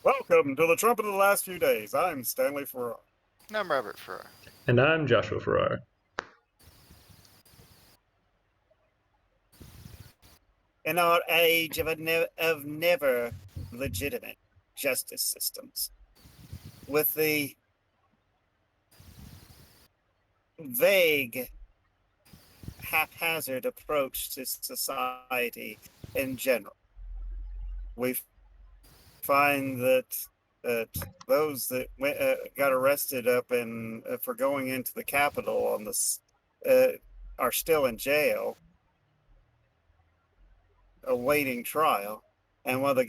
Welcome to the Trumpet of the last few days. I'm Stanley Farrar. I'm Robert Farrar. And I'm Joshua Farrar. In our age of never legitimate justice systems, with the vague, haphazard approach to society in general, we find that those that got arrested up in for going into the Capitol on this are still in jail awaiting trial, and a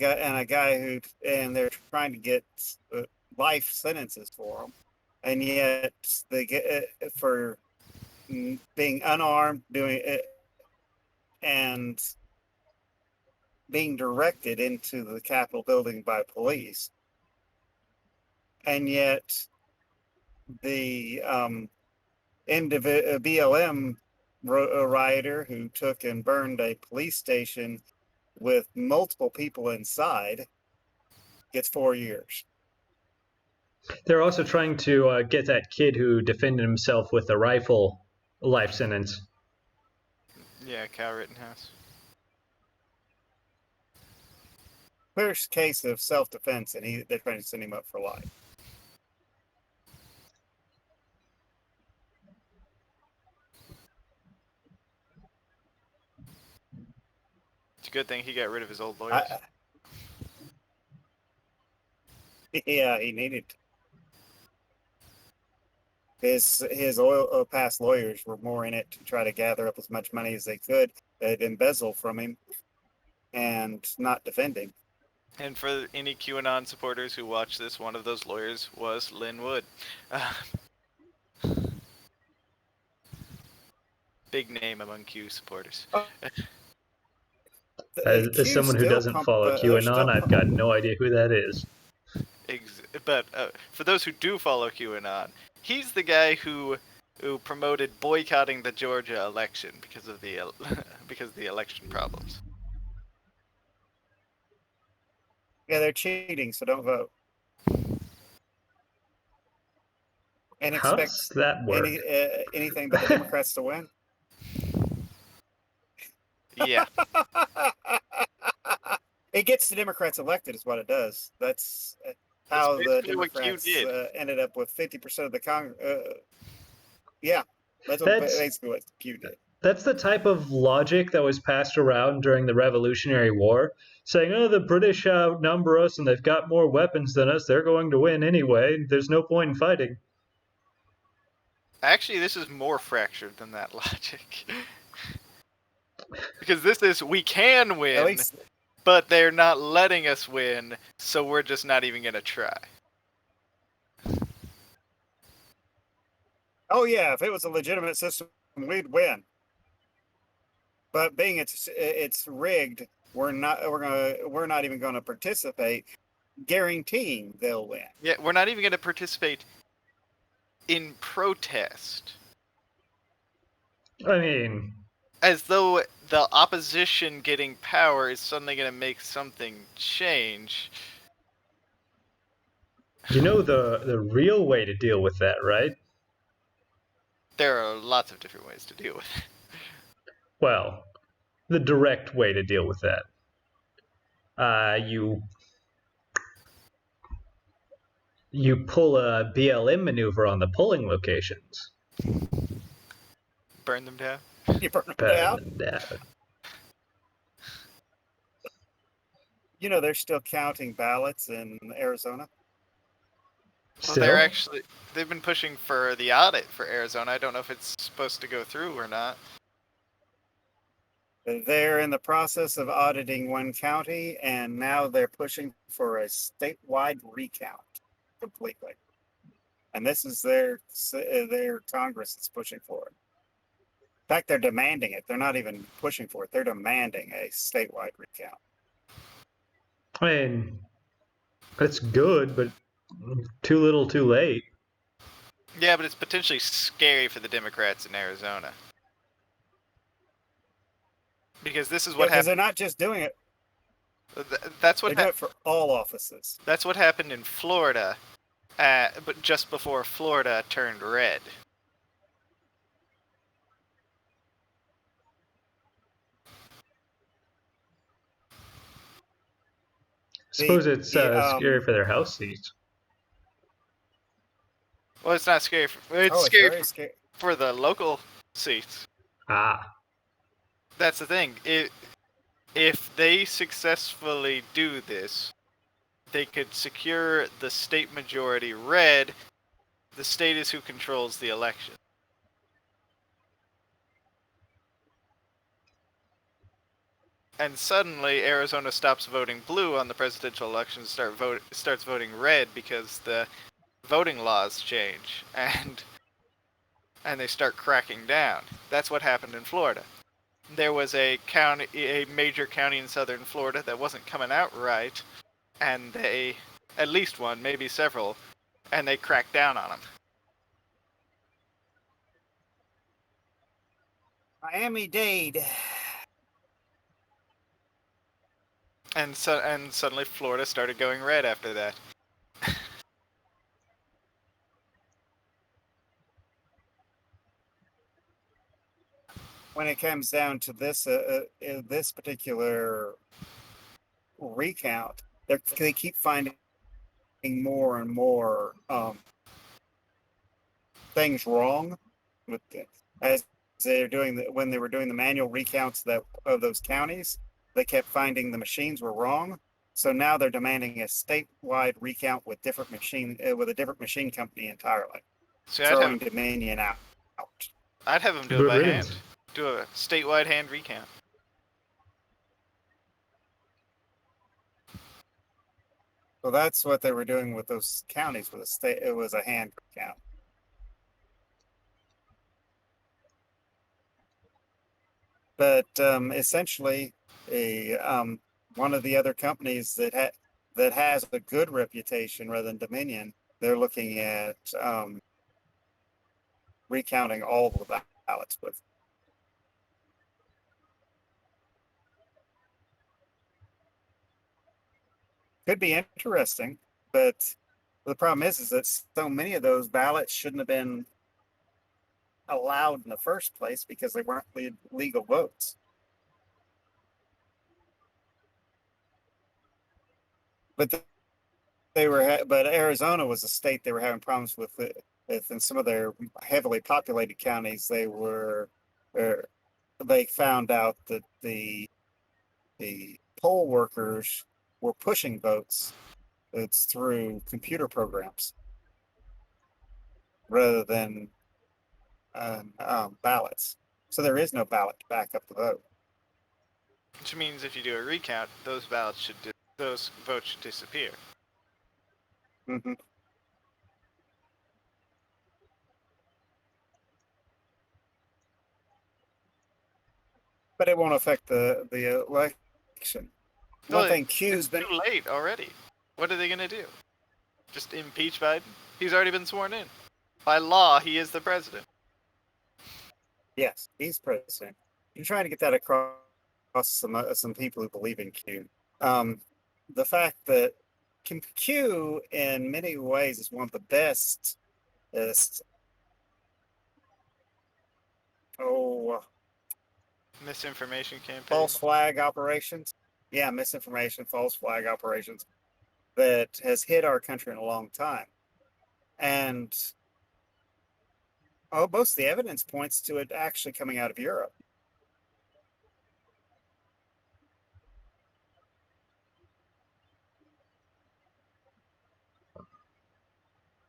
guy and they're trying to get life sentences for him, and yet they get for being unarmed, doing it, and being directed into the Capitol building by police, and yet the BLM rioter who took and burned a police station with multiple people inside gets 4 years. They're also trying to get that kid who defended himself with a rifle life sentence. Yeah, Cal Rittenhouse. First case of self-defense, and they're trying to send him up for life. It's a good thing he got rid of his old lawyers. Yeah, he needed to. His past lawyers were more in it to try to gather up as much money as they could that embezzle from him and not defend him. And for any QAnon supporters who watch this, one of those lawyers was Lynn Wood. Big name among Q supporters. As someone who doesn't follow QAnon, I've got no idea who that is. But for those who do follow QAnon, he's the guy who promoted boycotting the Georgia election because of the election problems. Yeah, they're cheating, so don't vote. And How expect does that work? anything but the Democrats to win. Yeah. It gets the Democrats elected is what it does. That's how the Democrats ended up with 50% of the Congress. Yeah, that's basically what Q did. That's the type of logic that was passed around during the Revolutionary War, saying, oh, the British outnumber us and they've got more weapons than us. They're going to win anyway. There's no point in fighting. Actually, this is more fractured than that logic. Because this is, we can win, but they're not letting us win, so we're just not even going to try. Oh yeah, if it was a legitimate system, we'd win. But being it's rigged, we're not even going to participate, guaranteeing they'll win. Yeah, we're not even going to participate in protest. I mean, as though the opposition getting power is suddenly going to make something change. You know the real way to deal with that, right? There are lots of different ways to deal with it. Well, the direct way to deal with that. You pull a BLM maneuver on the polling locations. Burn them down? You burn them down? You know, they're still counting ballots in Arizona. Well, they've been pushing for the audit for Arizona. I don't know if it's supposed to go through or not. They're in the process of auditing one county, and now they're pushing for a statewide recount completely. And this is their Congress that's pushing for it. In fact, they're demanding it. They're not even pushing for it. They're demanding a statewide recount. I mean, it's good, but too little, too late. Yeah, but it's potentially scary for the Democrats in Arizona. Because this is what happens. They're not just doing it. That's They what do it for all offices. that's what happened in Florida, but just before Florida turned red. Suppose it's scary Um, for their house seats. Well, it's not scary. It's oh, it's scary very scary. for the local seats. Ah, That's the thing. If they successfully do this, they could secure the state majority red. The state is who controls the election. And suddenly, Arizona stops voting blue on the presidential election, starts voting red because the voting laws change, and they start cracking down. That's what happened in Florida. There was a major county in southern Florida that wasn't coming out right, and they, at least one, maybe several, and they cracked down on them. Miami-Dade. And suddenly Florida started going red after that. When it comes down to this this particular recount, they keep finding more and more things wrong with it. As they're doing when they were doing the manual recounts of those counties, they kept finding the machines were wrong. So now they're demanding a statewide recount with with a different machine company entirely, So throwing Dominion out. I'd have them do it good by riddance. hand. Do a statewide hand recount. So that's what they were doing with those counties with a state. It was a hand recount. But essentially, a one of the other companies that has a good reputation rather than Dominion, they're looking at recounting all the ballots with. Could be interesting, but the problem is that so many of those ballots shouldn't have been allowed in the first place because they weren't legal votes. But but Arizona was a state they were having problems with. In some of their heavily populated counties, they found out that the poll workers were pushing votes. It's through computer programs rather than ballots. So there is no ballot to back up the vote. Which means if you do a recount, those votes should disappear. Mm-hmm. But it won't affect the election. One thing Q's been too late already. What are they gonna do? Just impeach Biden? He's already been sworn in. By law, he is the president. Yes, he's president. You're trying to get that across some people who believe in Q. The fact that Q, in many ways, is one of the best. Misinformation campaign. False flag operations. Yeah, misinformation, false flag operations that has hit our country in a long time, and most of the evidence points to it actually coming out of Europe.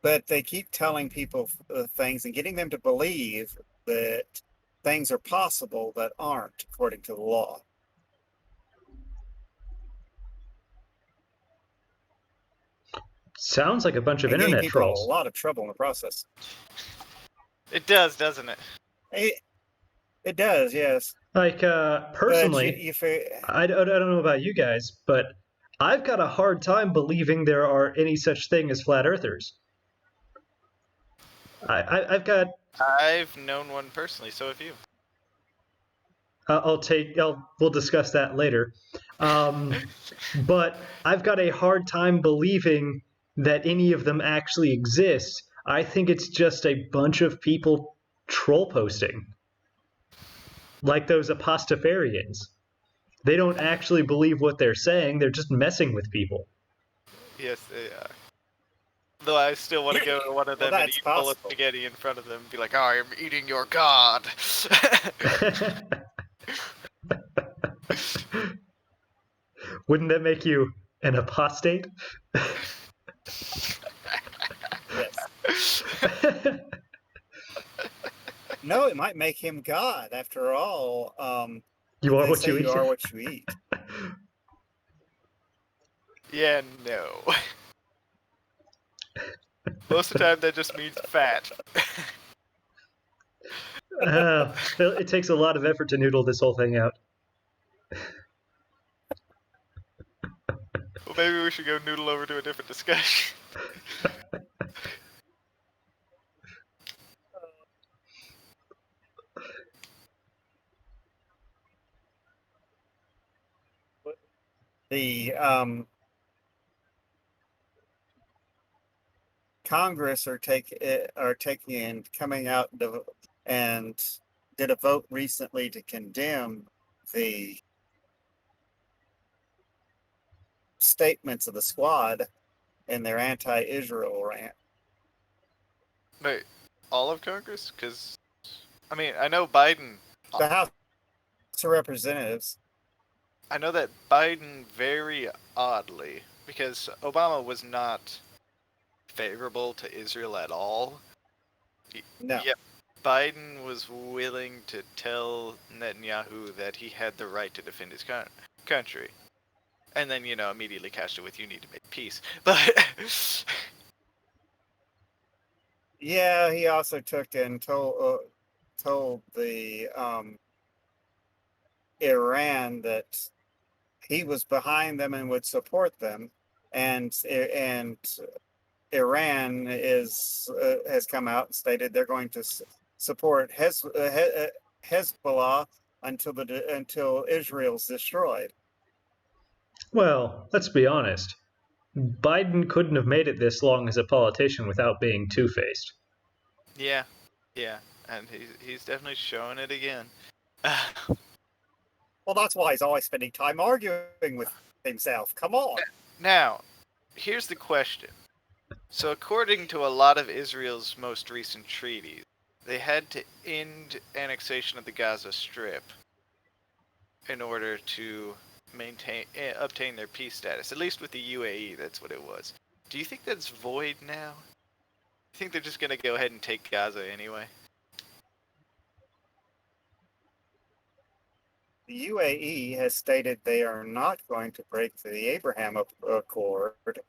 But they keep telling people things and getting them to believe that things are possible that aren't according to the law. Sounds like a bunch of And getting internet people in a trolls. lot of trouble in the process. It does, doesn't it? It does, yes. Like, personally, I don't know about you guys, but I've got a hard time believing there are any such thing as flat earthers. I've got. I've known one personally, so have you. We'll discuss that later. But I've got a hard time believing that any of them actually exist. I think it's just a bunch of people troll posting, like those apostafarians. They don't actually believe what they're saying. They're just messing with people. Yes, they are. Though I still want to go to one of Well, them and that's eat a bowl of possible. spaghetti in front of them and be like, I am eating your god. Wouldn't that make you an apostate? Yes. No, it might make him God. After all, You are they what say you you eat. are what you eat. Yeah, no. Most of the time that just means fat. It takes a lot of effort to noodle this whole thing out. Well, maybe we should go noodle over to a different discussion. The Congress are taking and coming out and did a vote recently to condemn the statements of the squad in their anti-Israel rant. Wait, all of Congress? Because, I mean, I know Biden. The House of Representatives. I know that Biden very oddly, because Obama was not favorable to Israel at all. No. Yet Biden was willing to tell Netanyahu that he had the right to defend his country. And then, immediately cashed it with, you need to make peace. But Yeah, he also took and told the Iran that he was behind them and would support them, and Iran has come out and stated they're going to support Hezbollah until Israel's destroyed. Well, let's be honest. Biden couldn't have made it this long as a politician without being two-faced. yeah, and he's definitely showing it again. Well, that's why he's always spending time arguing with himself. Come on. Now, here's the question. So according to a lot of Israel's most recent treaties, they had to end annexation of the Gaza Strip in order to obtain their peace status. At least with the UAE, that's what it was. Do you think that's void now? You think they're just going to go ahead and take Gaza anyway? The UAE has stated they are not going to break the Abraham Accord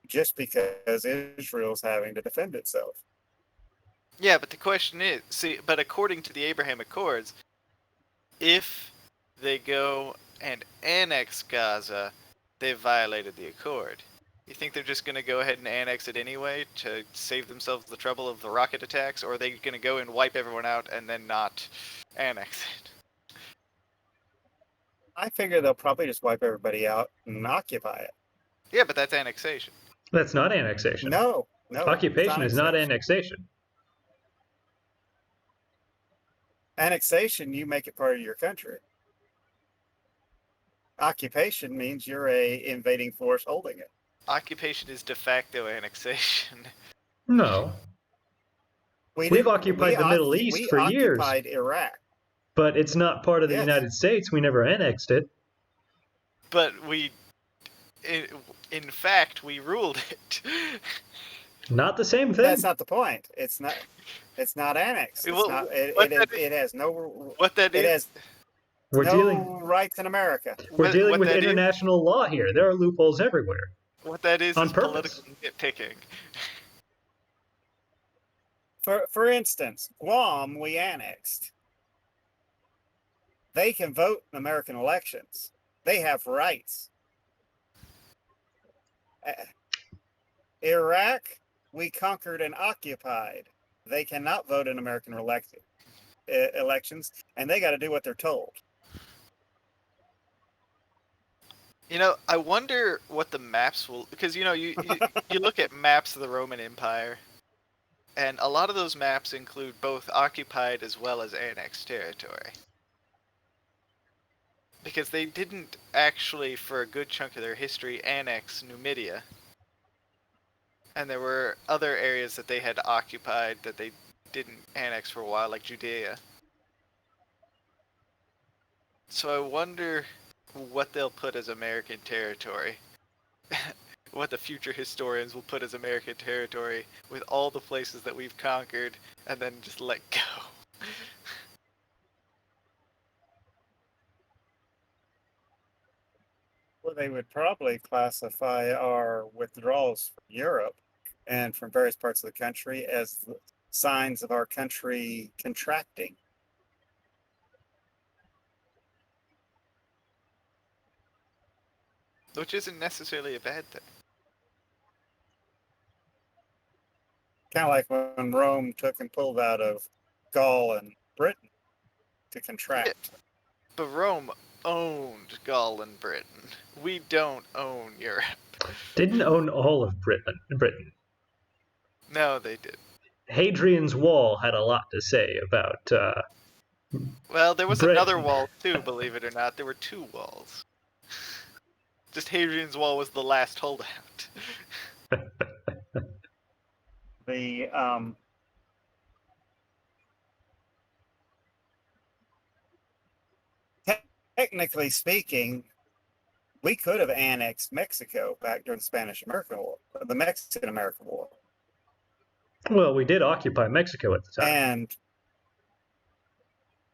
just because Israel's having to defend itself. Yeah, but the question is, but according to the Abraham Accords, if they go and annex Gaza, they've violated the accord. You think they're just going to go ahead and annex it anyway to save themselves the trouble of the rocket attacks, or are they going to go and wipe everyone out and then not annex it? I figure they'll probably just wipe everybody out and occupy it. Yeah, but that's annexation. That's not annexation. No. Occupation is not annexation. Annexation, you make it part of your country. Occupation means you're a invading force holding it. Occupation is de facto annexation. No. We've occupied the Middle East for years. We occupied Iraq. But it's not part of the United States. We never annexed it. But in fact, we ruled it. Not the same thing. That's not the point. It's not annexed. It has no. What that it is? We're no dealing rights in America. We're dealing with international law here. There are loopholes everywhere. What that is political nitpicking. For instance, Guam we annexed. They can vote in American elections. They have rights. Iraq we conquered and occupied. They cannot vote in American elections. elections, and they got to do what they're told. I wonder what the maps will, because you look at maps of the Roman Empire, and a lot of those maps include both occupied as well as annexed territory. Because they didn't actually, for a good chunk of their history, annex Numidia. And there were other areas that they had occupied that they didn't annex for a while, like Judea. So I wonder what they'll put as American territory. What the future historians will put as American territory with all the places that we've conquered and then just let go. Well, they would probably classify our withdrawals from Europe and from various parts of the country as signs of our country contracting. Which isn't necessarily a bad thing. Kind of like when Rome took and pulled out of Gaul and Britain to contract. Yeah, but Rome owned Gaul and Britain. We don't own Europe. Didn't own all of Britain. No, they did. Hadrian's Wall had a lot to say about. Well, there was Britain. another wall too, believe it or not. There were two walls. Just Hadrian's Wall was the last holdout. The technically speaking, we could have annexed Mexico back during the Spanish-American War, the Mexican-American War. Well, we did occupy Mexico at the time. And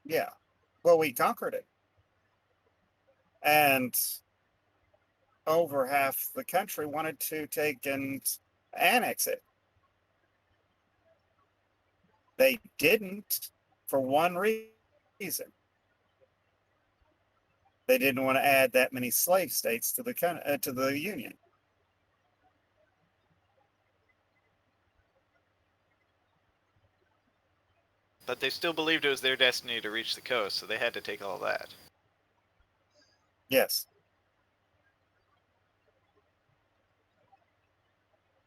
yeah, well, we conquered it. And over half the country wanted to take and annex it. They didn't for one reason. They didn't want to add that many slave states to the Union. But they still believed it was their destiny to reach the coast, so they had to take all that. Yes.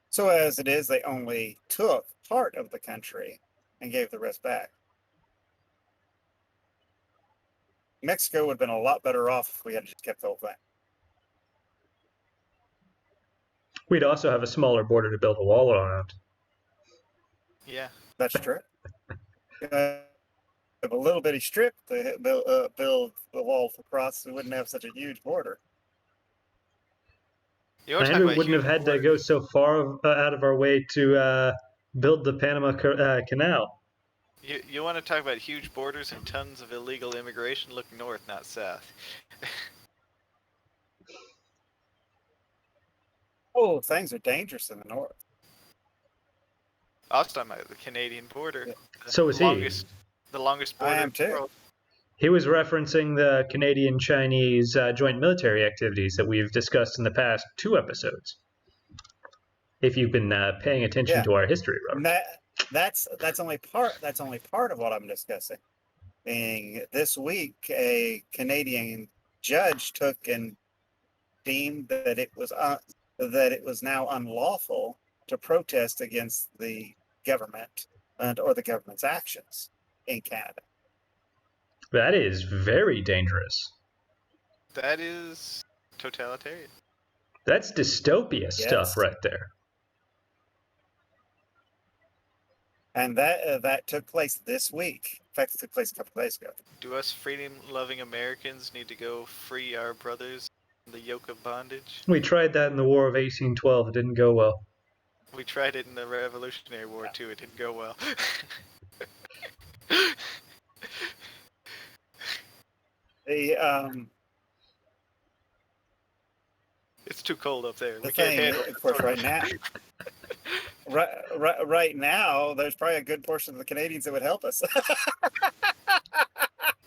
So as it is, they only took part of the country and gave the rest back. Mexico would have been a lot better off if we had just kept the whole thing. We'd also have a smaller border to build a wall around. Yeah. That's true. If a little bitty strip to build the wall across, we wouldn't have such a huge border. And we wouldn't have had to go so far out of our way to build the Panama Canal. You want to talk about huge borders and tons of illegal immigration? Look north, not south. Oh, things are dangerous in the north. I was talking about the Canadian border. Yeah. So is he. The longest border I am in the too. world. He was referencing the Canadian-Chinese joint military activities that we've discussed in the past 2 episodes. If you've been paying attention to our history, Robert. That's only part of what I'm discussing. Being this week, a Canadian judge took and deemed that it was now unlawful to protest against the government or the government's actions in Canada. That is very dangerous. That is totalitarian. That's dystopia stuff right there. And that took place this week. In fact, it took place a couple of days ago. Do us freedom-loving Americans need to go free our brothers from the yoke of bondage? We tried that in the War of 1812. It didn't go well. We tried it in the Revolutionary War too. It didn't go well. It's too cold up there. We can't handle it. Of course, right now, there's probably a good portion of the Canadians that would help us.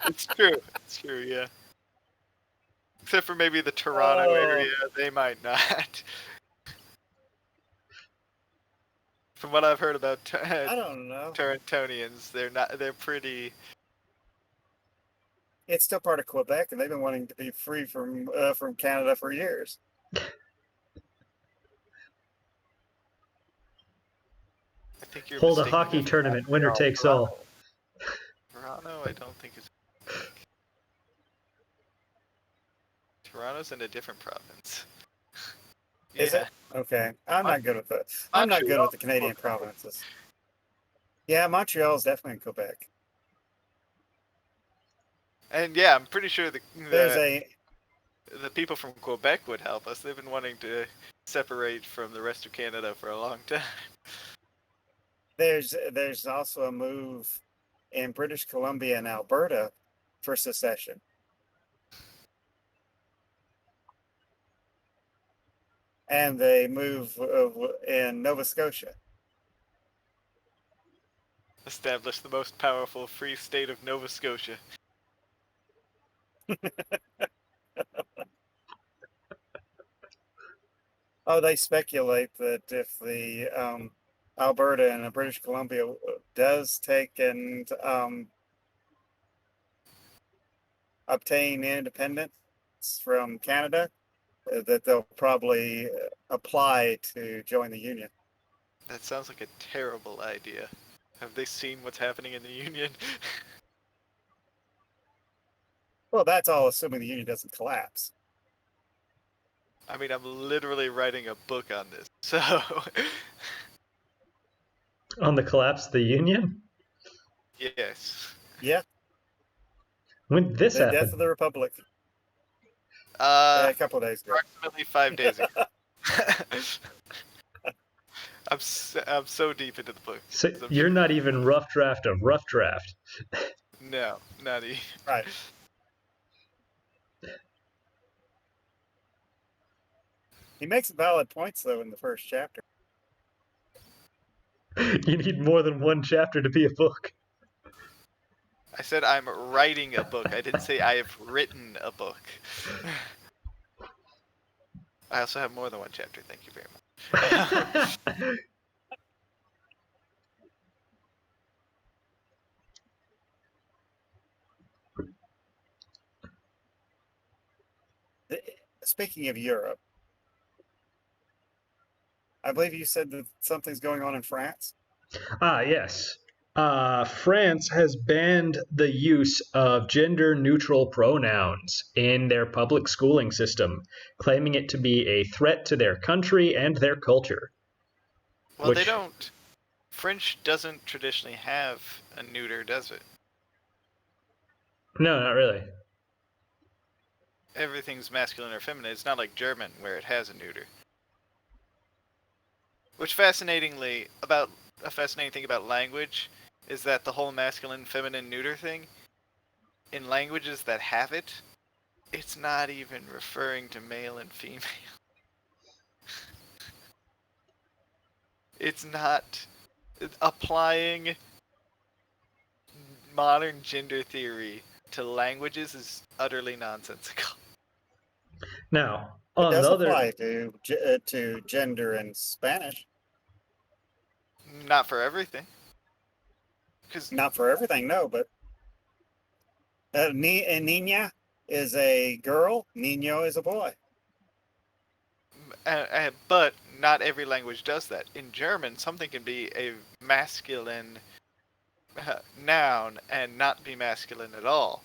It's true. It's true. Yeah. Except for maybe the Toronto area, they might not. From what I've heard about I don't know. Torontonians, they're not. They're pretty It's still part of Quebec, and they've been wanting to be free from Canada for years. I think you're Hold a mistaking hockey them. tournament, winner takes all. Toronto, I don't think is Quebec. Toronto's in a different province. Is it? Okay. I'm not good with it. I'm not good with the Canadian provinces. Yeah, Montreal is definitely in Quebec. And yeah, I'm pretty sure There's a the people from Quebec would help us. They've been wanting to separate from the rest of Canada for a long time. there's also a move in British Columbia and Alberta for secession. And they move in Nova Scotia. Establish the most powerful free state of Nova Scotia. Oh, they speculate that if the Alberta and British Columbia does take and obtain independence from Canada, that they'll probably apply to join the Union. That sounds like a terrible idea. Have they seen what's happening in the Union? Well, that's all assuming the Union doesn't collapse. I mean, I'm literally writing a book on this, so... On the collapse of the Union? Yes. Yeah. When did this The happen? death of the Republic. A A couple of days ago. approximately 5 days ago. I'm so deep into the book. So you're not even rough draft of rough draft. No, not even. Right. He makes valid points, though, in the first chapter. You need more than one chapter to be a book. I said I'm writing a book. I didn't say I have written a book. I also have more than one chapter. Thank you very much. Speaking of Europe, I believe you said that something's going on in France. Yes. France has banned the use of gender neutral pronouns in their public schooling system, claiming it to be a threat to their country and their culture. Well, they don't. French doesn't traditionally have a neuter, does it? No, not really. Everything's masculine or feminine. It's not like German, where it has a neuter. Which, a fascinating thing about language is that the whole masculine, feminine, neuter thing, in languages that have it, it's not even referring to male and female. It's not applying modern gender theory to languages is utterly nonsensical. Now, It on does the other, apply to gender in Spanish. Not for everything. Not for everything, no, but niña is a girl, niño is a boy. But not every language does that. In German, something can be a masculine noun and not be masculine at all.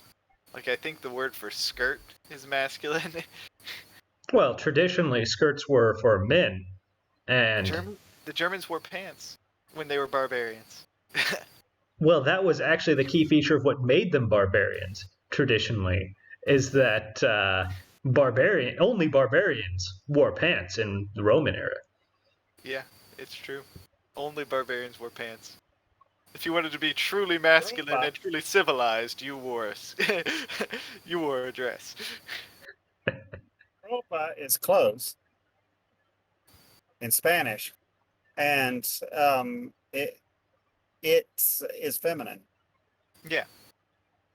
Like, I think the word for skirt is masculine. well, traditionally skirts were for men, and The Germans wore pants when they were barbarians. well, that was actually the key feature of what made them barbarians. Traditionally, is that only barbarians wore pants in the Roman era. Yeah, it's true. Only barbarians wore pants. If you wanted to be truly masculine and truly civilized, you wore a dress. Ropa is clothes in Spanish, and it is feminine. Yeah,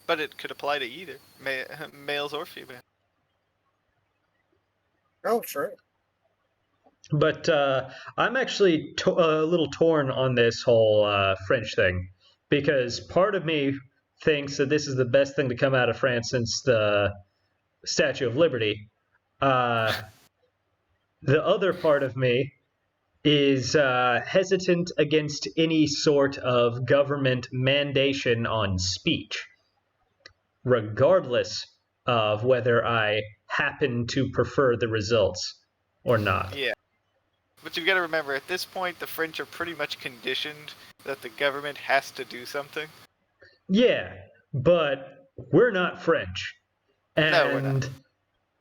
but it could apply to either males or females. Oh, true. But I'm actually a little torn on this whole French thing, because part of me thinks that this is the best thing to come out of France since the Statue of Liberty. The other part of me is hesitant against any sort of government mandation on speech, regardless of whether I happen to prefer the results or not. Yeah. But you've got to remember, at this point, the French are pretty much conditioned that the government has to do something. Yeah, but we're not French. No, we're And not.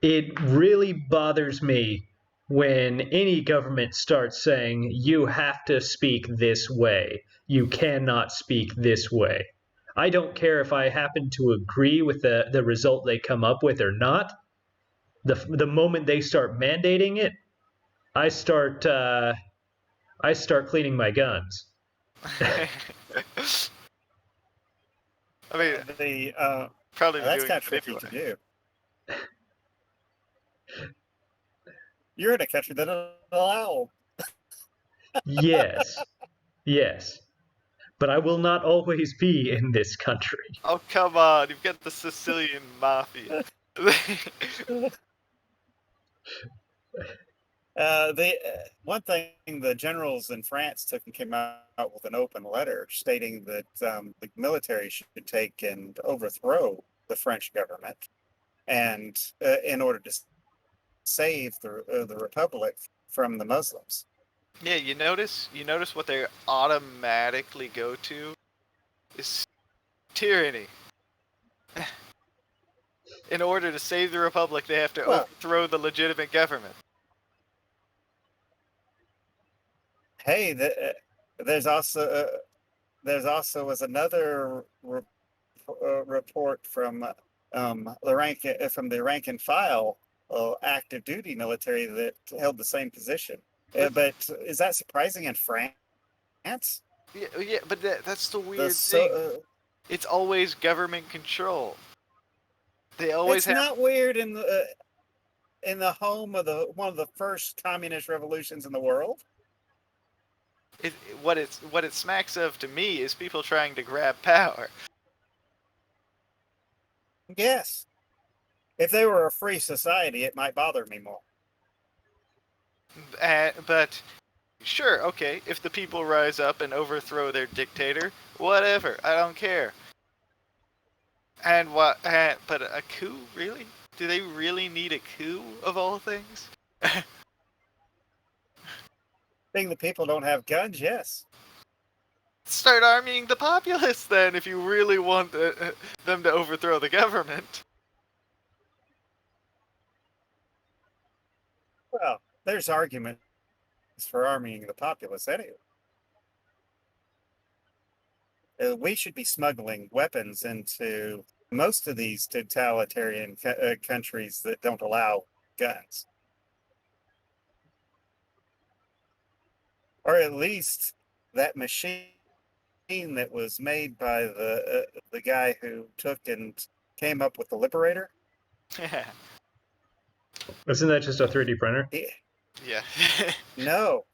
it really bothers me when any government starts saying, you have to speak this way. You cannot speak this way. I don't care if I happen to agree with the result they come up with or not. The moment they start mandating it, I start cleaning my guns. I mean, probably be That's doing kind of it tricky anyway. to do. You're in a country that doesn't allow. Yes, yes. But I will not always be in this country. Oh, come on. You've got the Sicilian mafia. One thing the generals in France took and came out with an open letter stating that the military should take and overthrow the French government, and in order to save the republic from the Muslims. Yeah, you notice what they automatically go to is tyranny. In order to save the republic, they have to overthrow the legitimate government. Hey, there's also was another report from the rank and file active duty military that held the same position. But is that surprising in France? Yeah, but that's the weird thing. It's always government control. They always have. It's not weird in the home of one of the first communist revolutions in the world. What it smacks of to me is people trying to grab power. Yes. If they were a free society, it might bother me more. But sure, okay, if the people rise up and overthrow their dictator, whatever, I don't care. And but a coup, really? Do they really need a coup of all things? Being the people don't have guns, yes. Start arming the populace then, if you really want them to overthrow the government. Well, there's arguments for arming the populace anyway. We should be smuggling weapons into most of these totalitarian countries that don't allow guns. Or at least that machine that was made by the guy who took and came up with the Liberator. Isn't that just a 3D printer? Yeah. No,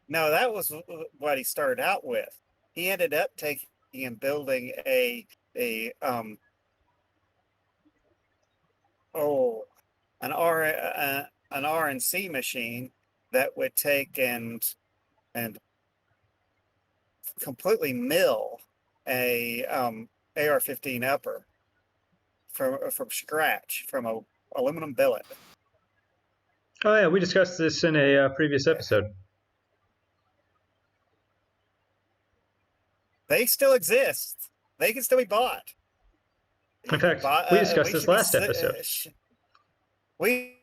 that was what he started out with. He ended up taking and building an RNC machine that would take and completely mill a AR-15 upper from scratch from a aluminum billet. Oh yeah, we discussed this in a previous episode. They still exist. They can still be bought. In fact, we discussed this last episode. We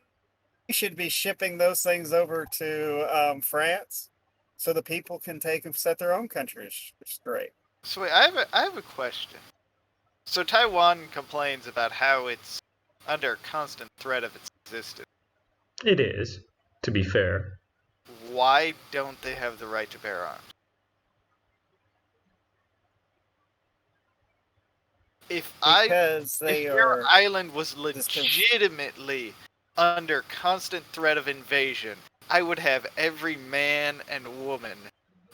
should be shipping those things over to France so the people can take and set their own countries straight. So wait, I have a question. So Taiwan complains about how it's under constant threat of its existence. It is, to be fair. Why don't they have the right to bear arms? If your island was legitimately under constant threat of invasion, I would have every man and woman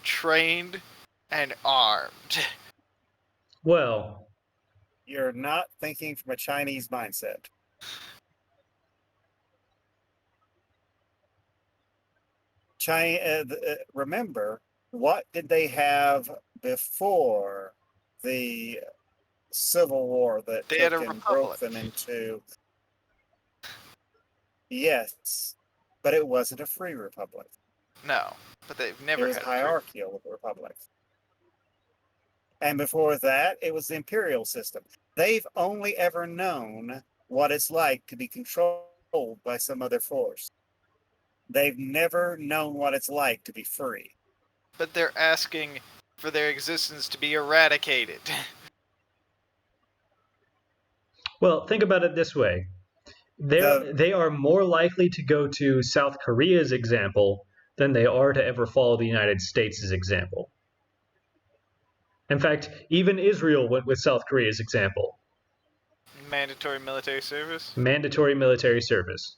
trained and armed. Well, You're not thinking from a Chinese mindset. Remember, what did they have before the Civil War that They had took a and broke republic. them into? Yes, but it wasn't a free republic. No, but they've It never was a had a free. hierarchical republic. And before that, it was the imperial system. They've only ever known what it's like to be controlled by some other force. They've never known what it's like to be free. But they're asking for their existence to be eradicated. Well, think about it this way. The They are more likely to go to South Korea's example than they are to ever follow the United States' example. In fact, even Israel went with South Korea's example. Mandatory military service. Mandatory military service.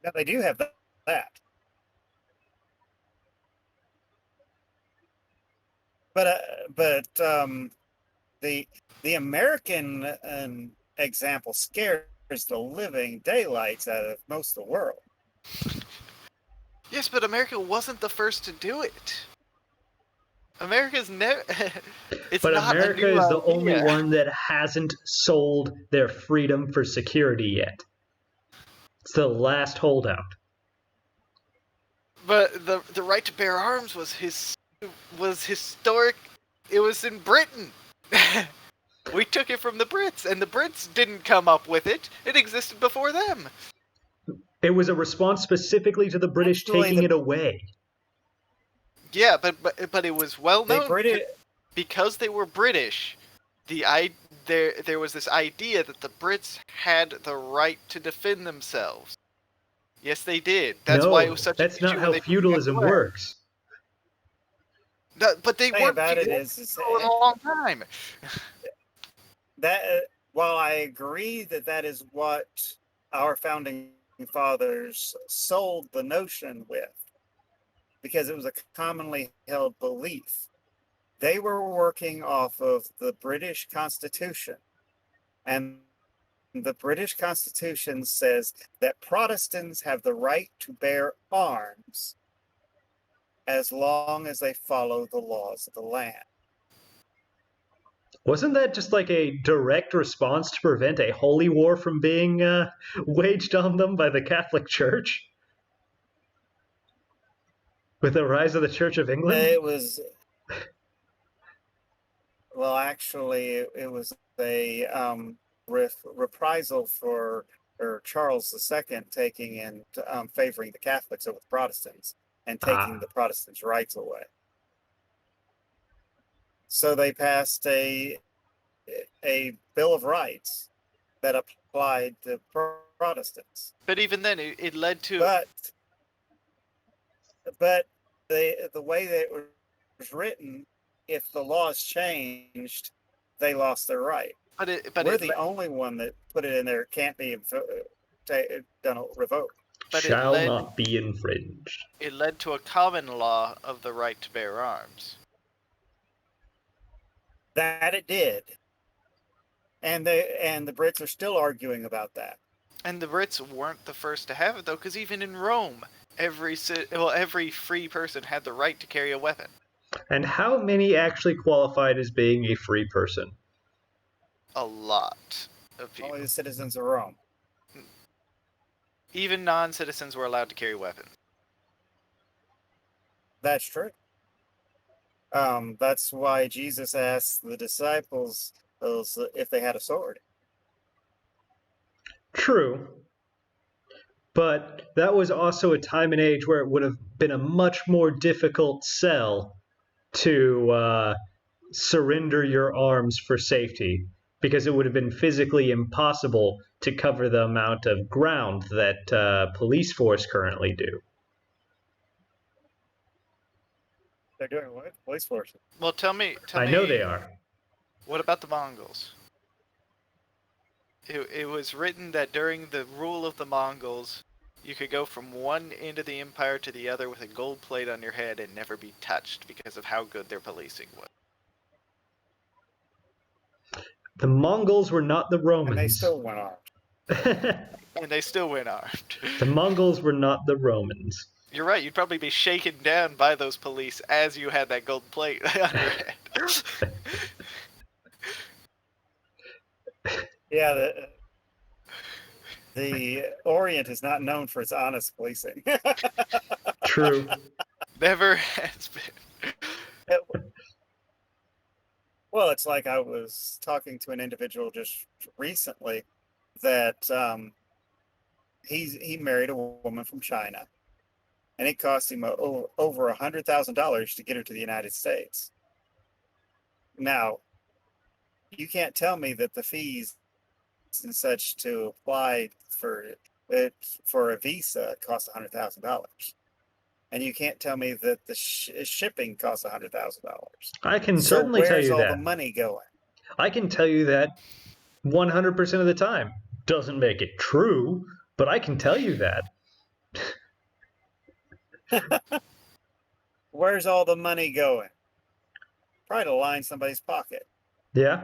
Now they do have that. But the American example scares the living daylights out of most of the world. Yes, but America wasn't the first to do it. America's never. It's But not America a new is the idea. only one that hasn't sold their freedom for security yet. It's the last holdout. But the right to bear arms was historic. It was in Britain. We took it from the Brits, and the Brits didn't come up with it. It existed before them. It was a response specifically to the British Actually, taking it away. Yeah, but it was well They known British because they were British. There was this idea that the Brits had the right to defend themselves. Yes, they did. That's why it was such that's an issue not when how they took it feudalism away. works. But they thing weren't about it feudal is in a long time. that while I agree that that is what our founding fathers sold the notion with, because it was a commonly held belief, they were working off of the British Constitution. And the British Constitution says that Protestants have the right to bear arms as long as they follow the laws of the land. Wasn't that just like a direct response to prevent a holy war from being waged on them by the Catholic Church? With the rise of the Church of England? It was, well, actually, it was a reprisal for Charles II taking and favoring the Catholics over the Protestants and taking the Protestants' rights away. So they passed a Bill of Rights that applied to Protestants. But even then, it led to. But the way that it was written, if the laws changed, they lost their right. We're the only one that put it in there. It can't be done revoked. But shall not be infringed. It led to a common law of the right to bear arms. That it did. And the Brits are still arguing about that. And the Brits weren't the first to have it, though, because even in Rome, every free person had the right to carry a weapon. And how many actually qualified as being a free person? A lot of people. Only the citizens of Rome. Even non-citizens were allowed to carry weapons. That's true. That's why Jesus asked the disciples if they had a sword. True. But that was also a time and age where it would have been a much more difficult sell to surrender your arms for safety, because it would have been physically impossible to cover the amount of ground that police force currently do. They're doing what? Police forces. Well, tell me. I know they are. What about the Mongols? It was written that during the rule of the Mongols, you could go from one end of the empire to the other with a gold plate on your head and never be touched because of how good their policing was. The Mongols were not the and Romans. they still went armed. And they still went armed. The Mongols were not the Romans. You're right, you'd probably be shaken down by those police as you had that gold plate on your head. Yeah, the Orient is not known for its honest policing. True. Never has been. Well, it's like I was talking to an individual just recently that he married a woman from China, and it cost him over $100,000 to get her to the United States. Now, you can't tell me that the fees and such to apply for a visa costs $100,000, and you can't tell me that the shipping costs $100,000. I can So certainly tell where's you all that. the money going? I can tell you that 100% of the time. Doesn't make it true, but I can tell you that. Where's all the money going? Probably to line somebody's pocket Yeah?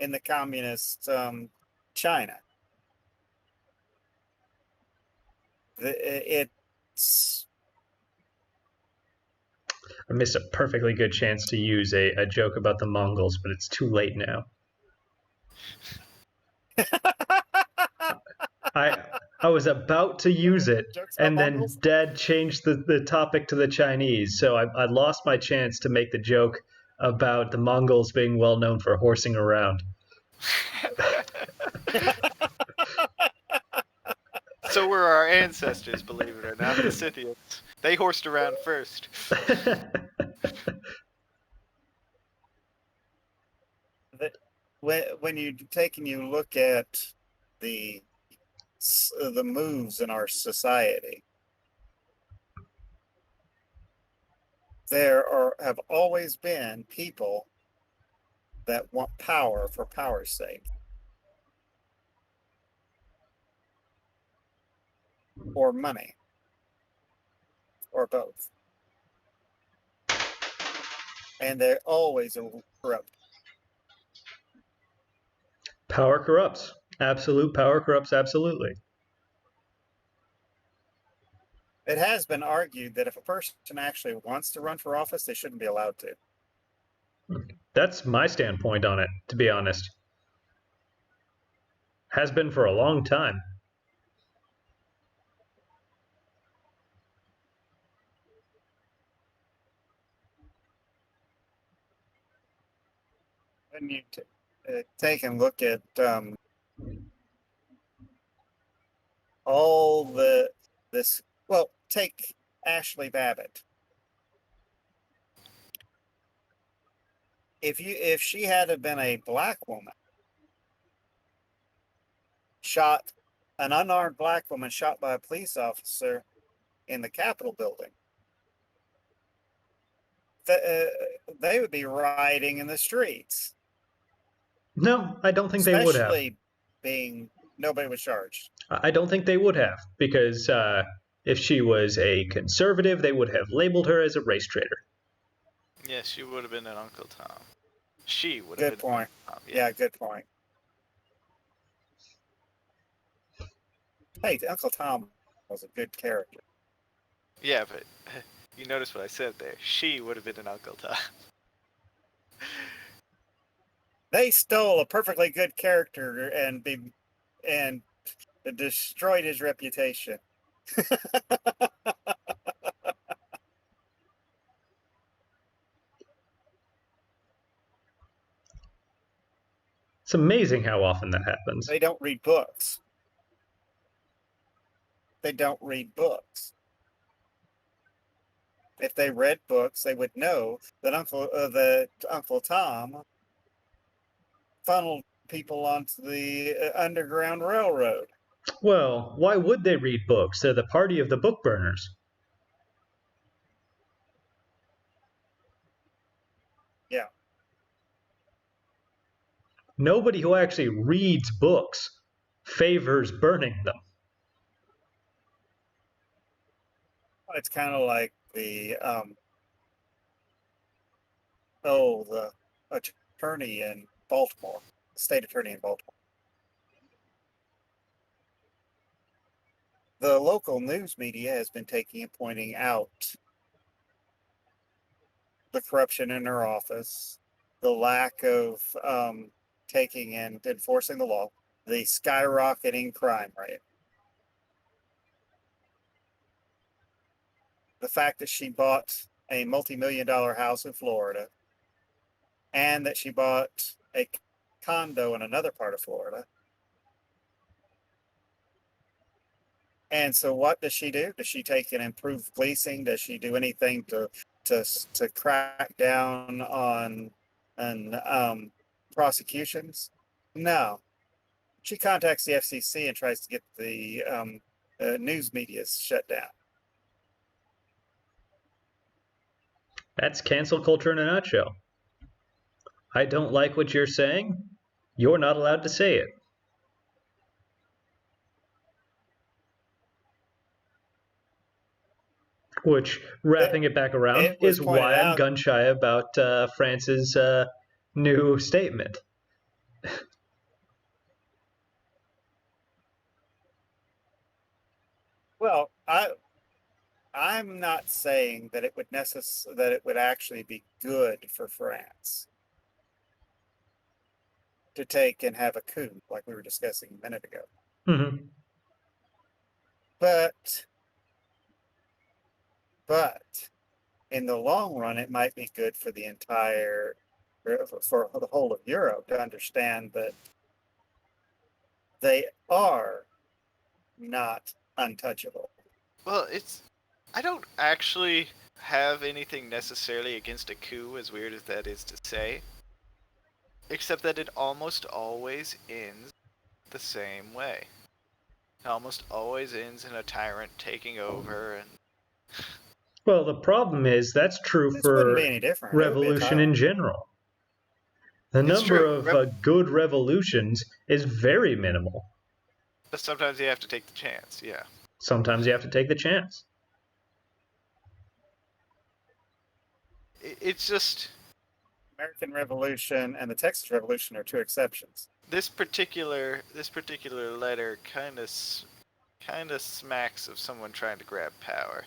in the communist China. It's I missed a perfectly good chance to use a joke about the Mongols, but it's too late now. I was about to use it, jokes about and then Mongols? Dad changed the topic to the Chinese, so I lost my chance to make the joke about the Mongols being well known for horsing around. So were our ancestors, believe it or not, the Scythians. They horsed around first. When you take and you look at the moves in our society, have always been people that want power for power's sake, or money, or both, and they're always corrupt. Power corrupts. Absolute power corrupts absolutely. It has been argued that if a person actually wants to run for office, they shouldn't be allowed to. That's my standpoint on it, to be honest. Has been for a long time. When you take and look at all this, well, take Ashley Babbitt. If she had been a black woman, an unarmed black woman shot by a police officer in the Capitol building, they would be rioting in the streets. No, I don't think they would have. Especially being nobody was charged. I don't think they would have, because if she was a conservative, they would have labeled her as a race traitor. Yes, she would have been an Uncle Tom. She would have Good been point. Uncle Tom. Yeah, good point. Hey, Uncle Tom was a good character. Yeah, but you notice what I said there. She would have been an Uncle Tom. They stole a perfectly good character and destroyed his reputation. It's amazing how often that happens. They don't read books. They don't read books. If they read books, they would know that Uncle Tom funneled people onto the Underground Railroad. Well, why would they read books? They're the party of the book burners. Yeah. Nobody who actually reads books favors burning them. It's kind of like the attorney in Baltimore, state attorney in Baltimore. The local news media has been taking and pointing out the corruption in her office, the lack of taking and enforcing the law, the skyrocketing crime rate, the fact that she bought a multi-million-dollar house in Florida, and that she bought a condo in another part of Florida. And so what does she do? Does she take and improve policing? Does she do anything to crack down on prosecutions? No. She contacts the FCC and tries to get the news media shut down. That's cancel culture in a nutshell. I don't like what you're saying. You're not allowed to say it. Which, wrapping it back around, It was is pointed why I'm out- gun shy about France's new statement. Well, I'm not saying that it would actually be good for France to take and have a coup like we were discussing a minute ago. Mm-hmm. But in the long run, it might be good for the whole of Europe to understand that they are not untouchable. Well, I don't actually have anything necessarily against a coup, as weird as that is to say. Except that it almost always ends the same way. It almost always ends in a tyrant taking over and... Well, the problem is that's true This wouldn't for be any different. revolution in general. The It's number true. of good revolutions is very minimal. But sometimes you have to take the chance, yeah. Sometimes you have to take the chance. It's just... American Revolution and the Texas Revolution are two exceptions. This particular letter kind of smacks of someone trying to grab power.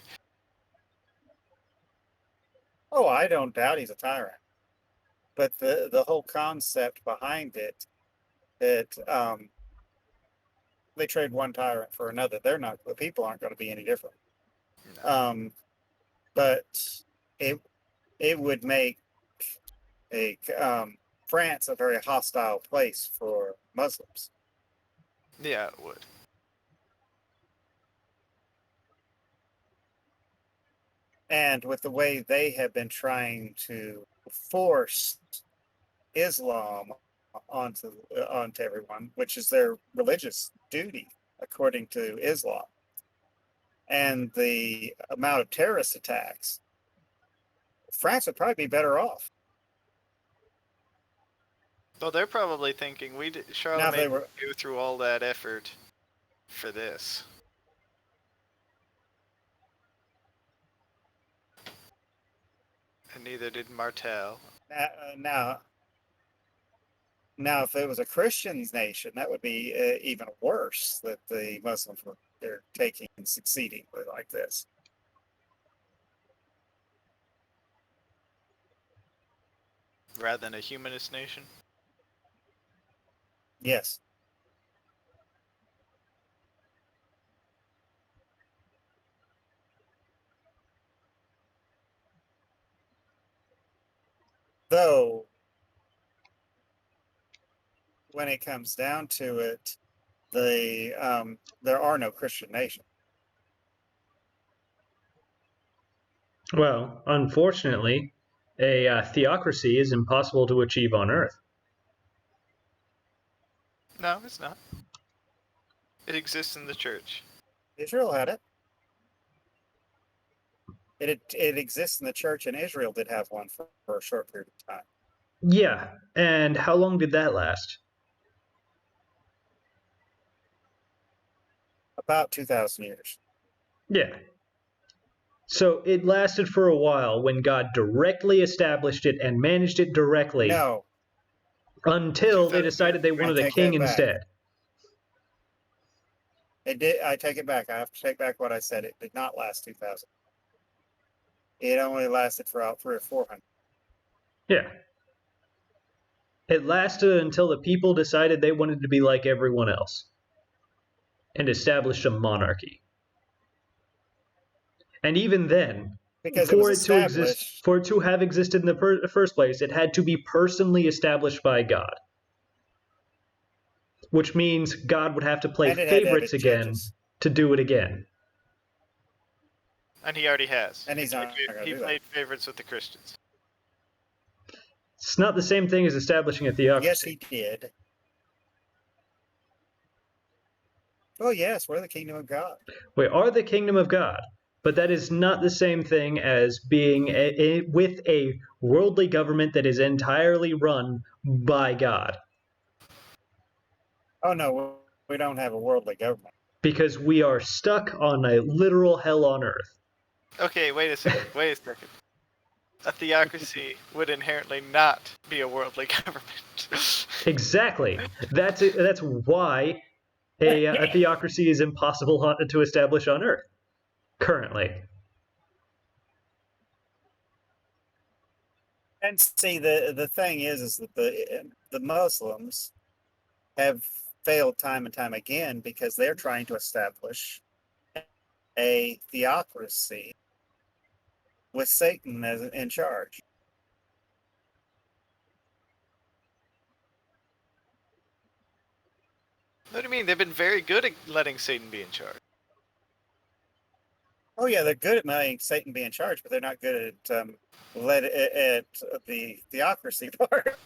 Oh, I don't doubt he's a tyrant. But the whole concept behind it, that they trade one tyrant for another. The people aren't going to be any different. No. But it would make France a very hostile place for Muslims. Yeah, it would. And with the way they have been trying to force Islam onto everyone, which is their religious duty according to Islam, and the amount of terrorist attacks, France would probably be better off. Well, they're probably thinking Charlemagne would go through all that effort for this. And neither did Martel. Now, if it was a Christian nation, that would be even worse, that the Muslims they're taking and succeeding like this. Rather than a humanist nation? Yes. Though, when it comes down to it, there are no Christian nations. Well, unfortunately, a theocracy is impossible to achieve on Earth. No, it's not. It exists in the church. Israel had it. It exists in the church, and Israel did have one for a short period of time. Yeah, and how long did that last? About 2,000 years. Yeah. So it lasted for a while when God directly established it and managed it directly. No. Until they decided they wanted a king instead. It did. I take it back. I have to take back what I said. It did not last 2,000. It only lasted for about 300 or 400. Yeah. It lasted until the people decided they wanted to be like everyone else and established a monarchy. And even then, Because it was established. for it to have existed in the first place, it had to be personally established by God. Which means God would have to play favorites again to do it again. And he already has. And he's not going to do that. He played favorites with the Christians. It's not the same thing as establishing a theocracy. Yes, he did. Oh, yes, we're the kingdom of God. We are the kingdom of God, but that is not the same thing as being with a worldly government that is entirely run by God. Oh, no, we don't have a worldly government. Because we are stuck on a literal hell on earth. Okay, wait a second. A theocracy would inherently not be a worldly government. Exactly. That's why a theocracy is impossible to establish on Earth currently. And see, the thing is that the Muslims have failed time and time again because they're trying to establish a theocracy with Satan as in charge. What do you mean? They've been very good at letting Satan be in charge. Oh yeah, they're good at letting Satan be in charge, but they're not good at the theocracy part.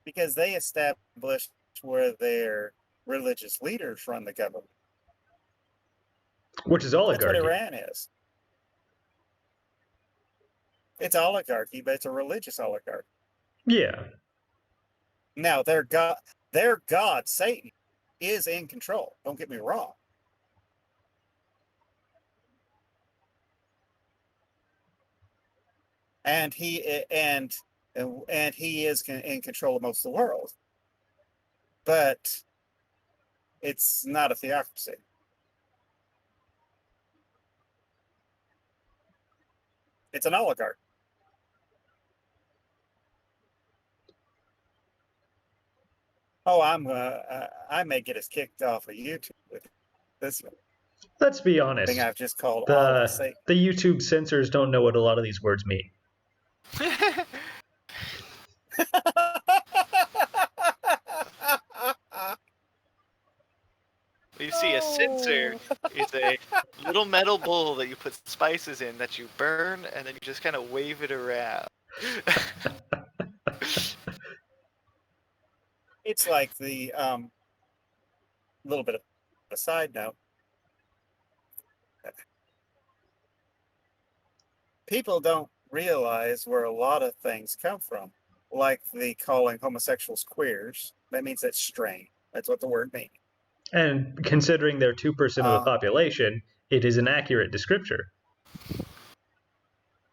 Because they established where their religious leaders run the government. Which is oligarchy. That's what Iran is. It's oligarchy, but it's a religious oligarchy. Yeah. Now, their god, Satan, is in control. Don't get me wrong. And he is in control of most of the world. But it's not a theocracy. It's an oligarch. Oh, I may get us kicked off of YouTube with this one. Let's be honest. Thing I've just called the YouTube censors don't know what a lot of these words mean. You see, a censer is a little metal bowl that you put spices in that you burn, and then you just kind of wave it around. It's like the little bit of a side note. People don't realize where a lot of things come from, like the calling homosexuals queers. That means that's strange. That's what the word means. And considering they're 2% of the population, it is an accurate descriptor.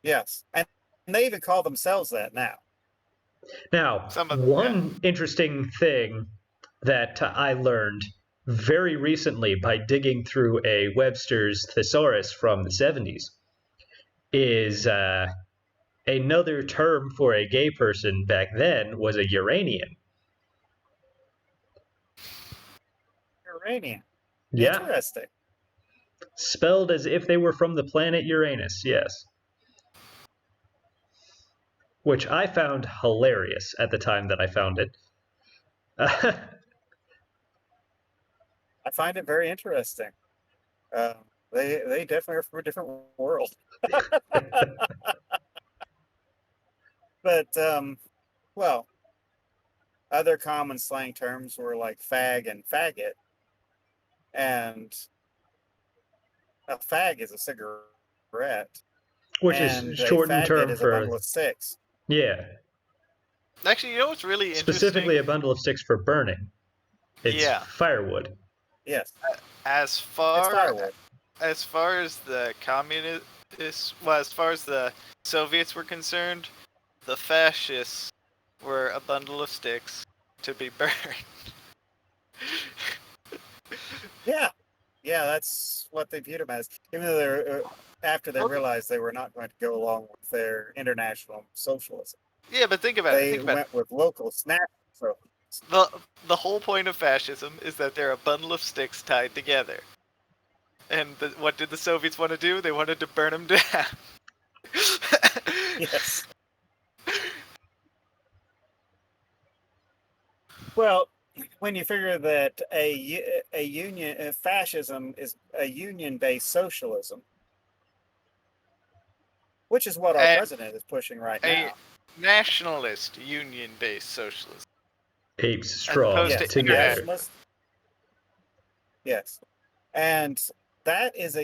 Yes. And they even call themselves that now. Now, one interesting thing that I learned very recently by digging through a Webster's thesaurus from the 70s is another term for a gay person back then was a Uranian. Uranian. Yeah. Interesting. Spelled as if they were from the planet Uranus, yes. Which I found hilarious at the time that I found it. I find it very interesting. They definitely are from a different world. But, well, other common slang terms were like fag and faggot. And a fag is a cigarette. Which is shortened term for a bundle of sticks. Yeah. Actually, you know what's really interesting? Specifically a bundle of sticks for burning. It's firewood. Yes. As far as the Well, as far as the Soviets were concerned, the fascists were a bundle of sticks to be burned. Yeah, yeah, that's what they viewed them as. Even though they're after they realized they were not going to go along with their international socialism, Yeah, but think about it. they Think about it. went with local snap. So The whole point of fascism is that they're a bundle of sticks tied together. And what did the Soviets want to do? They wanted to burn them down. yes. Well, when you figure that a union fascism is a union-based socialism, which is what our And president is pushing right a now. nationalist, union-based socialism, Apes as strong opposed to Yes, a together. nationalist. Yes, and that is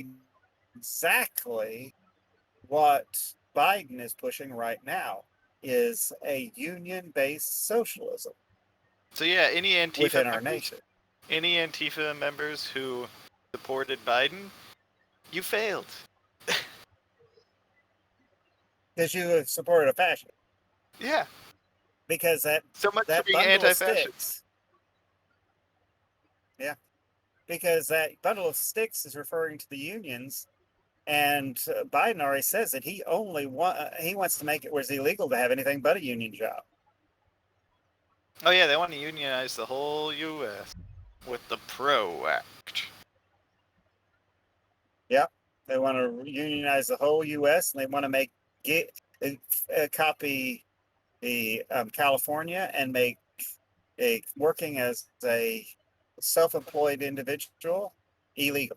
exactly what Biden is pushing right now is a union-based socialism So yeah, within our nation. any Antifa members who supported Biden, you failed. Because you have supported a fascist. Yeah. Because So much for that being bundle of anti-fascist. sticks. Yeah. Because that bundle of sticks is referring to the unions, and Biden already says that he wants to make it where it's illegal to have anything but a union job. Oh yeah, they want to unionize the whole U.S. with the PRO Act. Yeah, they want to unionize the whole U.S. and they want to copy the California and make a working as a self-employed individual illegal.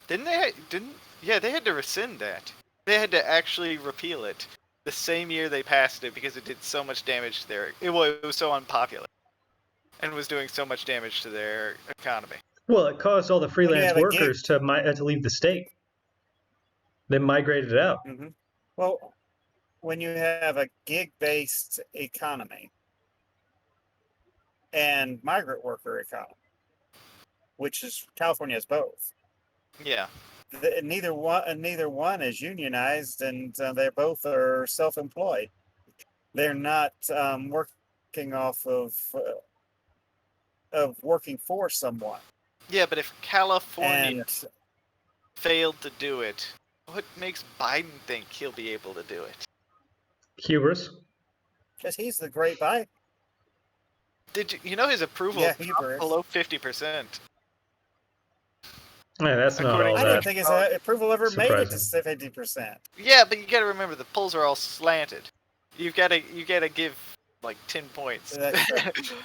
Yeah, they had to rescind that. They had to actually repeal it the same year they passed it because it did so much damage to it was so unpopular and was doing so much damage to their economy. Well, it caused all the freelance have a gig- workers to leave the state. They migrated out. Mhm. Well, when you have a gig-based economy and migrant worker economy, which is California has both. Yeah. Neither one is unionized, and they both are self-employed. They're not working off of working for someone. Yeah, but if California And failed to do it, what makes Biden think he'll be able to do it? Hubris. because he's the great Biden. Did you know his approval Yeah, dropped hubris. below 50%? Yeah, that's not According all I to didn't that think his approval ever made it to surprising. 50%. Yeah, but you got to remember the polls are all slanted. You gotta give like 10 points. That's true.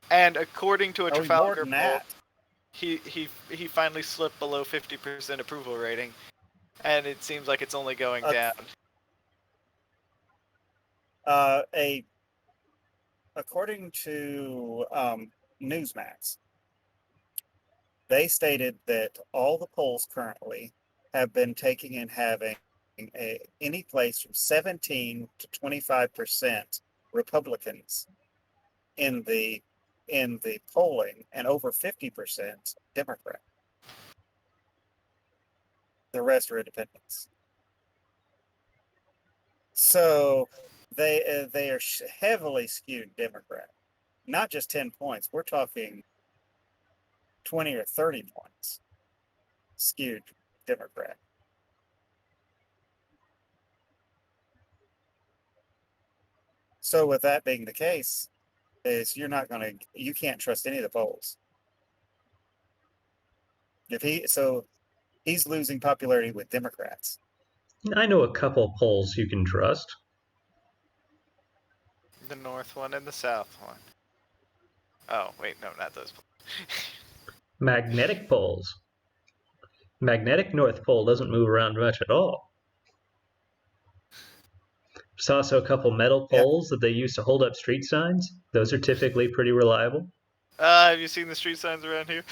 And according to a Are we more Trafalgar than poll, that? he finally slipped below 50% approval rating, and it seems like it's only going down. According to Newsmax, they stated that all the polls currently have been taking and having any place from 17 to 25% Republicans in the polling, and over 50% Democrat. The rest are independents. So they are heavily skewed Democrat. Not just 10 points. We're talking 20 or 30 points skewed Democrat. So with that being the case, is you can't trust any of the polls. He's losing popularity with Democrats. I know a couple polls you can trust. The north one and the south one. Oh, wait, no, not those. Magnetic poles. Magnetic North Pole doesn't move around much at all. There's also a couple metal poles that they use to hold up street signs. Those are typically pretty reliable. Have you seen the street signs around here?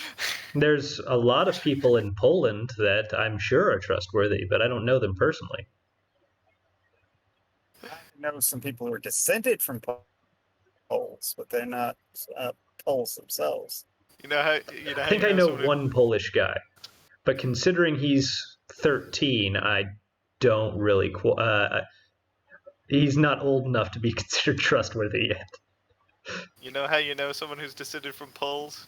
There's a lot of people in Poland that I'm sure are trustworthy, but I don't know them personally. I know some people who are descended from Poles, but they're not Poles themselves. I think I know one Polish guy, but considering he's 13, I don't really. He's not old enough to be considered trustworthy yet. You know how you know someone who's descended from poles?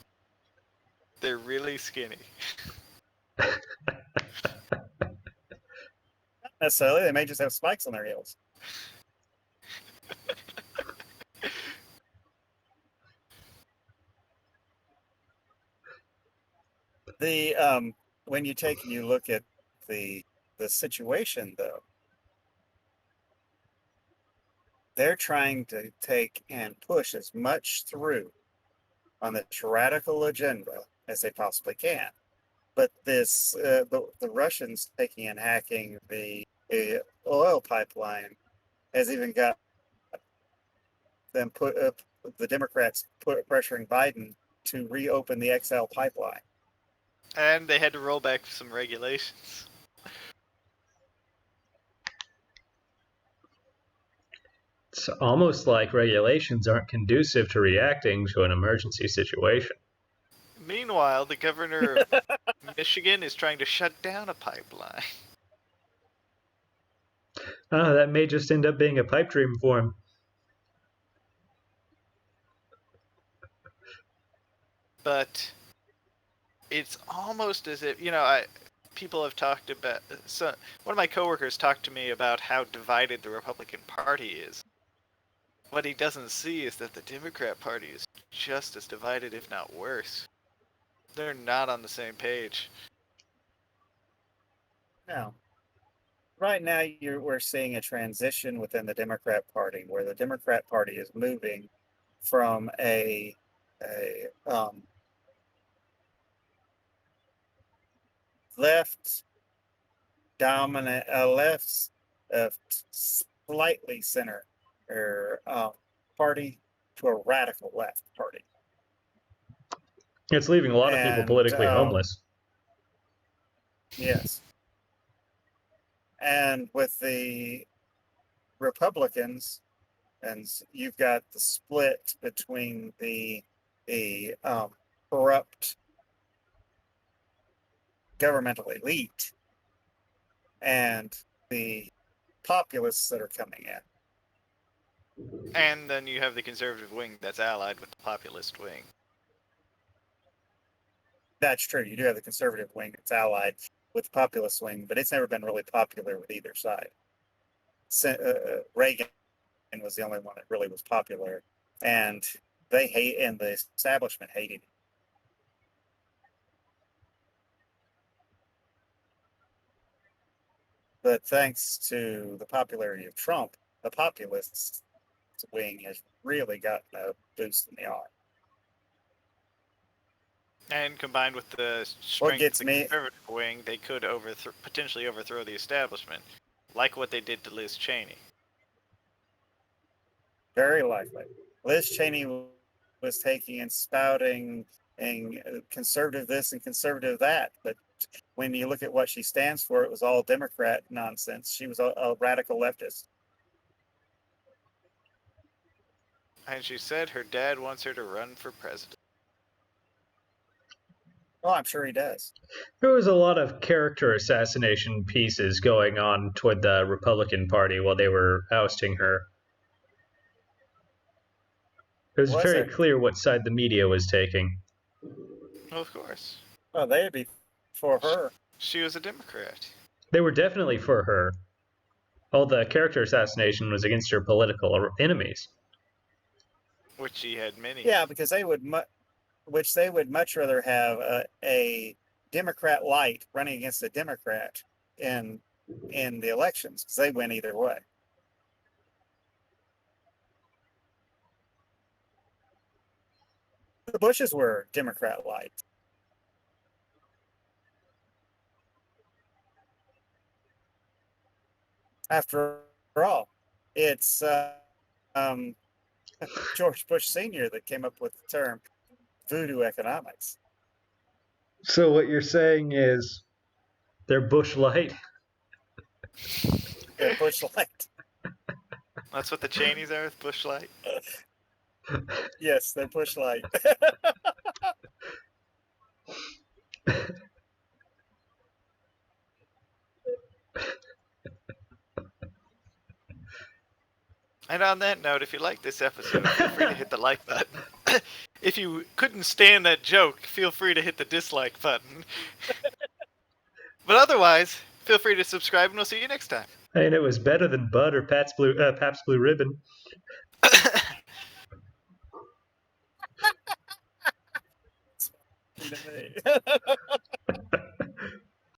They're really skinny. Not necessarily. They may just have spikes on their heels. The when you take and you look at the situation, though, they're trying to take and push as much through on this radical agenda as they possibly can. But this, the Russians taking and hacking the oil pipeline has even got them put up the Democrats pressuring Biden to reopen the XL pipeline. And they had to roll back some regulations. It's almost like regulations aren't conducive to reacting to an emergency situation. Meanwhile, the governor of Michigan is trying to shut down a pipeline. That may just end up being a pipe dream for him. But it's almost as if, people have talked about, one of my coworkers talked to me about how divided the Republican Party is. What he doesn't see is that the Democrat Party is just as divided, if not worse. They're not on the same page. No. Right now, we're seeing a transition within the Democrat Party, where the Democrat Party is moving from a left dominant, left slightly center party to a radical left party. It's leaving a lot of people politically homeless. Yes. And with the Republicans, and you've got the split between the corrupt governmental elite and the populists that are coming in. And then you have the conservative wing that's allied with the populist wing. That's true. You do have the conservative wing that's allied with the populist wing, but it's never been really popular with either side. Reagan was the only one that really was popular, and the establishment hated him. But thanks to the popularity of Trump, the populist wing has really gotten a boost in the arm. And combined with the strength of the conservative wing, they could potentially overthrow the establishment, like what they did to Liz Cheney. Very likely. Liz Cheney was taking and spouting and conservative this and conservative that, but when you look at what she stands for, it was all Democrat nonsense. She was a radical leftist. And she said her dad wants her to run for president. Oh, I'm sure he does. There was a lot of character assassination pieces going on toward the Republican Party while they were ousting her. It was very clear what side the media was taking. Well, of course. Oh, they'd be for her. She was a Democrat. They were definitely for her. All the character assassination was against her political enemies. Which she had many. Yeah, because they would much rather have a Democrat light running against a Democrat in the elections, because they win either way. The Bushes were Democrat light. After all, it's George Bush Sr. that came up with the term voodoo economics. So what you're saying is they're Bush light? They're Bush light. That's what the Cheneys are, Bush light? Yes, they're Bush light. And on that note, if you like this episode, feel free to hit the like button. If you couldn't stand that joke, feel free to hit the dislike button. But otherwise, feel free to subscribe and we'll see you next time. And it was better than Bud or Pabst Blue Ribbon. To me.